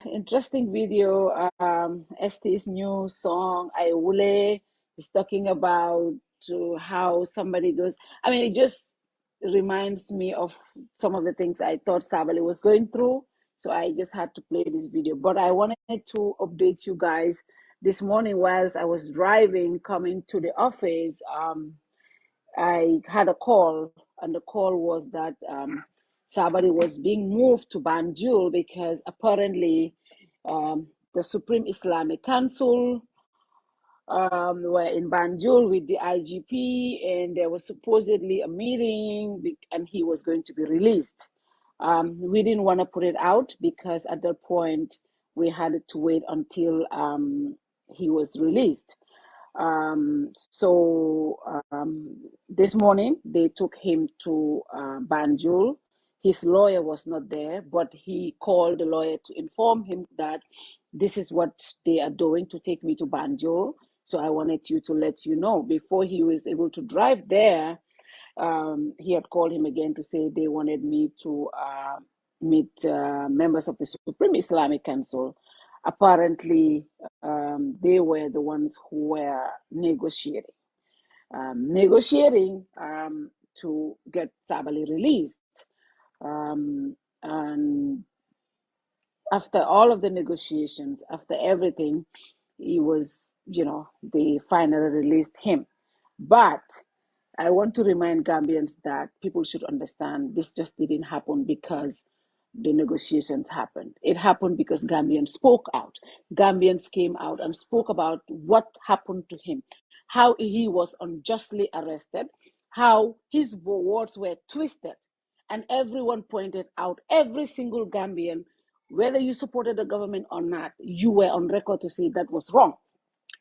interesting video. ST's new song, I Wule, is talking about how somebody goes. I mean, it just reminds me of some of the things I thought Sabally was going through. So I just had to play this video. But I wanted to update you guys this morning whilst I was driving coming to the office. I had a call, and the call was that Sabally was being moved to Banjul because apparently the Supreme Islamic Council were in Banjul with the IGP, and there was supposedly a meeting, and he was going to be released. We didn't want to put it out because at that point we had to wait until he was released. So this morning they took him to Banjul. His lawyer was not there, but he called the lawyer to inform him that this is what they are doing to take me to Banjul. So I wanted you to let you know. Before he was able to drive there, he had called him again to say they wanted me to meet members of the Supreme Islamic Council. Apparently, they were the ones who were negotiating to get Sabally released. And after all of the negotiations, after everything, he was, they finally released him. But I want to remind Gambians that people should understand this just didn't happen because the negotiations happened. It happened because Gambians spoke out. Gambians came out and spoke about what happened to him, how he was unjustly arrested, how his words were twisted. And everyone pointed out, every single Gambian, whether you supported the government or not, you were on record to say that was wrong.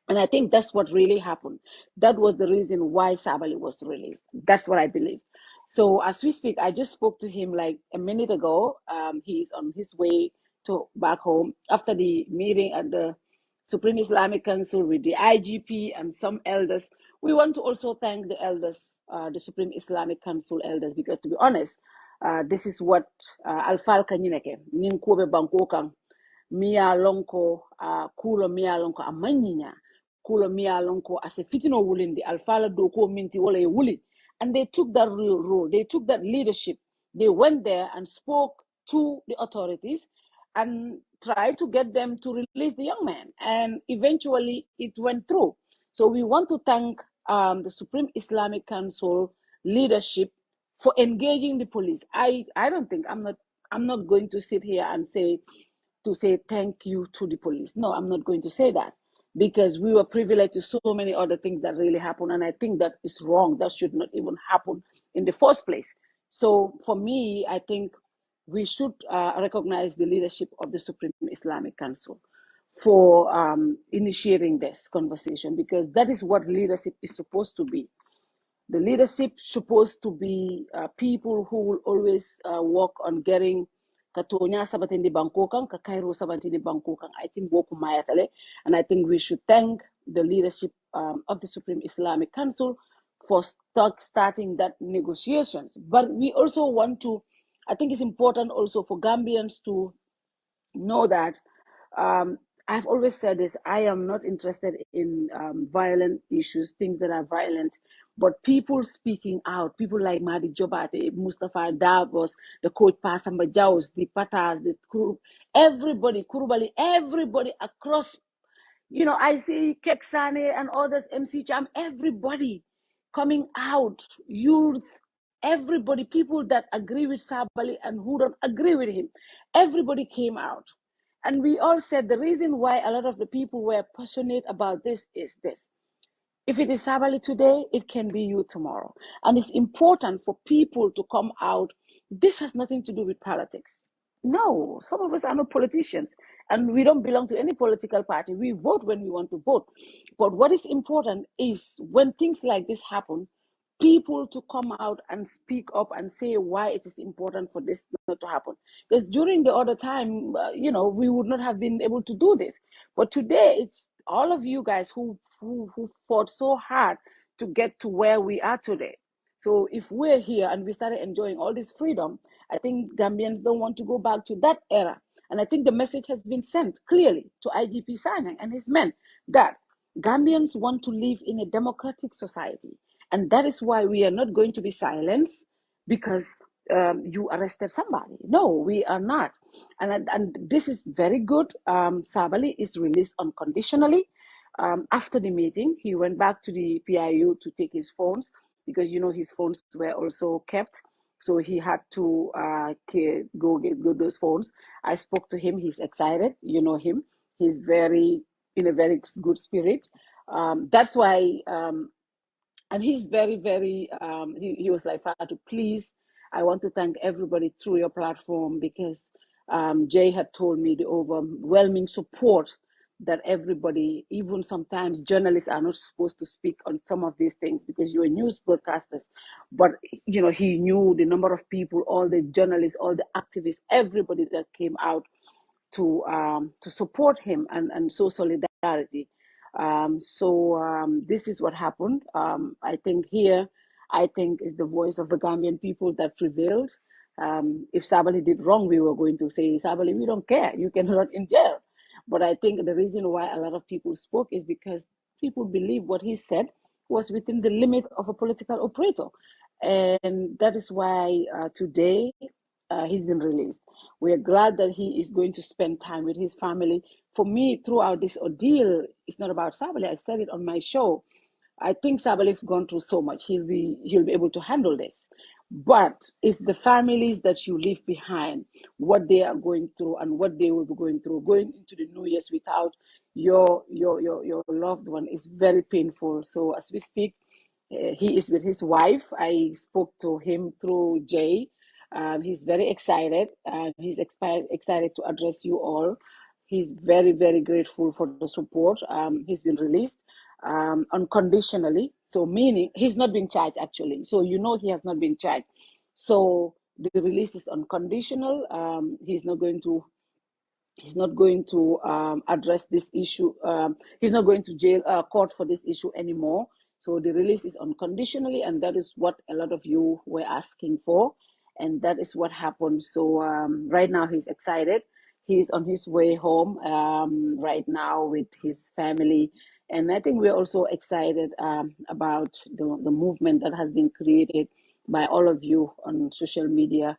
And I think that's what really happened. That was the reason why Sabally was released. That's what I believe. So as we speak, I just spoke to him like a minute ago. He's on his way to back home after the meeting at the Supreme Islamic Council with the IGP and some elders. We want to also thank the elders, the Supreme Islamic Council elders, because to be honest, this is what Alfal Kanyineke, Ninkobe Bankokang, Mia Lonko, Kulo Mia Lonko, Amanyinya. Kula Mia Lonko as a fitino wulin the Alfala Doko Minti Wale Wuli. And they took that real role, they took that leadership. They went there and spoke to the authorities and tried to get them to release the young man. And eventually it went through. So we want to thank the Supreme Islamic Council leadership for engaging the police. I don't think I'm not going to sit here and say thank you to the police. No, I'm not going to say that, because we were privileged to so many other things that really happened. And I think that is wrong. That should not even happen in the first place. So for me, I think we should recognize the leadership of the Supreme Islamic Council for initiating this conversation, because that is what leadership is supposed to be. The leadership supposed to be people who will always work on getting Katonya Sabatindi Bangkokang, Kakairo Sabatindi Bangkokang. I think Woku Mayatale, and I think we should thank the leadership of the Supreme Islamic Council for starting that negotiations. But we also want to, I think it's important also for Gambians to know that I've always said this, I am not interested in violent issues, things that are violent, but people speaking out, people like Mahdi Jobate, Mustafa Davos, the coach Pasamba Jaws, the Patas, the Kuru, everybody, Kurubali, everybody across, I see Keksane and others, MC Cham, everybody coming out, youth, everybody, people that agree with Sabally and who don't agree with him, everybody came out. And we all said the reason why a lot of the people were passionate about this is this. If it is Sabally today, it can be you tomorrow. And it's important for people to come out. This has nothing to do with politics. No, some of us are not politicians and we don't belong to any political party. We vote when we want to vote. But what is important is when things like this happen, people to come out and speak up and say why it is important for this not to happen. Because during the other time, we would not have been able to do this. But today, it's all of you guys who fought so hard to get to where we are today. So if we're here and we started enjoying all this freedom, I think Gambians don't want to go back to that era. And I think the message has been sent clearly to IGP Sanyang and his men that Gambians want to live in a democratic society. And that is why we are not going to be silenced because you arrested somebody. No, we are not. And this is very good. Sabally is released unconditionally. After the meeting, he went back to the PIU to take his phones because his phones were also kept. So he had to go get those phones. I spoke to him. He's excited. You know him. He's in a very good spirit. That's why, and he's very, very, he was like, Fatou, please, I want to thank everybody through your platform because Jay had told me the overwhelming support that everybody, even sometimes journalists are not supposed to speak on some of these things because you're news broadcasters. But, he knew the number of people, all the journalists, all the activists, everybody that came out to support him and show solidarity. This is what happened. I think is the voice of the Gambian people that prevailed. If Sabally did wrong, we were going to say, Sabally, we don't care. You can rot in jail. But I think the reason why a lot of people spoke is because people believe what he said was within the limit of a political operator. And that is why today he's been released. We are glad that he is going to spend time with his family. For me, throughout this ordeal, it's not about Sabally. I said it on my show. I think Sabally has gone through so much. He'll be able to handle this. But it's the families that you leave behind, what they are going through and what they will be going through. Going into the New Year's without your loved one is very painful. So as we speak, he is with his wife. I spoke to him through Jay. He's very excited. He's excited to address you all. He's very, very grateful for the support. He's been released unconditionally. So meaning he's not been charged actually. So he has not been charged. So the release is unconditional. He's not going to address this issue. He's not going to jail court for this issue anymore. So the release is unconditionally, and that is what a lot of you were asking for, and that is what happened. So right now he's excited. He's on his way home right now with his family, and I think we're also excited about the movement that has been created by all of you on social media.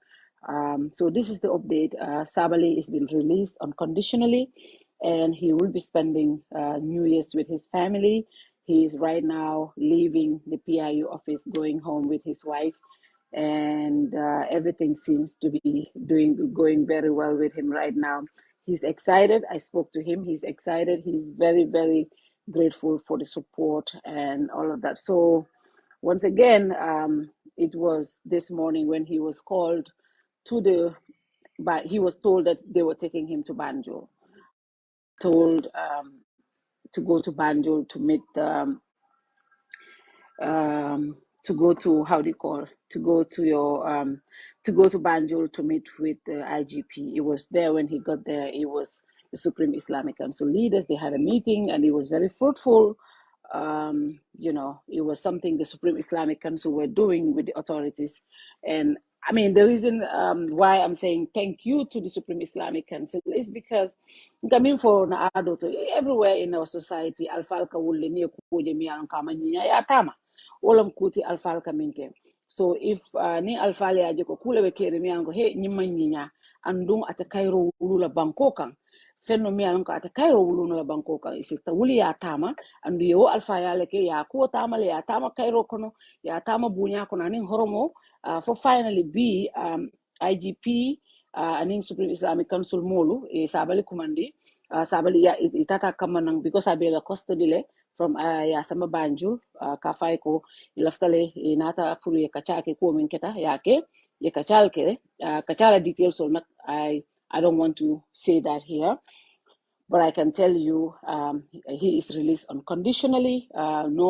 So this is the update. Sabally has been released unconditionally, and he will be spending New Year's with his family. He is right now leaving the PIU office, going home with his wife, and everything seems to be going very well with him right now. He's excited. I spoke to him. He's excited. He's very, very grateful for the support and all of that. So once again, it was this morning when he was called but he was told that they were taking him to Banjul. Told to go to Banjul to meet to go to Banjul to meet with the IGP. It was there when he got there. It was the Supreme Islamic Council leaders. They had a meeting and it was very fruitful. It was something the Supreme Islamic Council were doing with the authorities. And I mean, the reason why I'm saying thank you to the Supreme Islamic Council is because coming for everywhere in our society, alfalka wulle ni kuje mi an kamanya ya tama. Olam kuti alfalka minke. So if ni alfali aje ko kule be kere mi an ko he nyimanyinya andung ata kairo wulula bankokan. Fenno mi an ko ata kairo wuluna bankokan isita wuli ya tama andu yo alfa ya leke ya ko tama le ya tama kairo kono ya tama bunya kono nin horomo for finally be IGP aning Supreme Islamic Council molu Sabally kumandi Sabally ya itata kama nang because abela custody le from ya sama Banjul kafai ko ilaftale inata puru ya kachake ko minketa yake ya kachalke kachala details so not I don't want to say that here, but I can tell you he is released unconditionally. No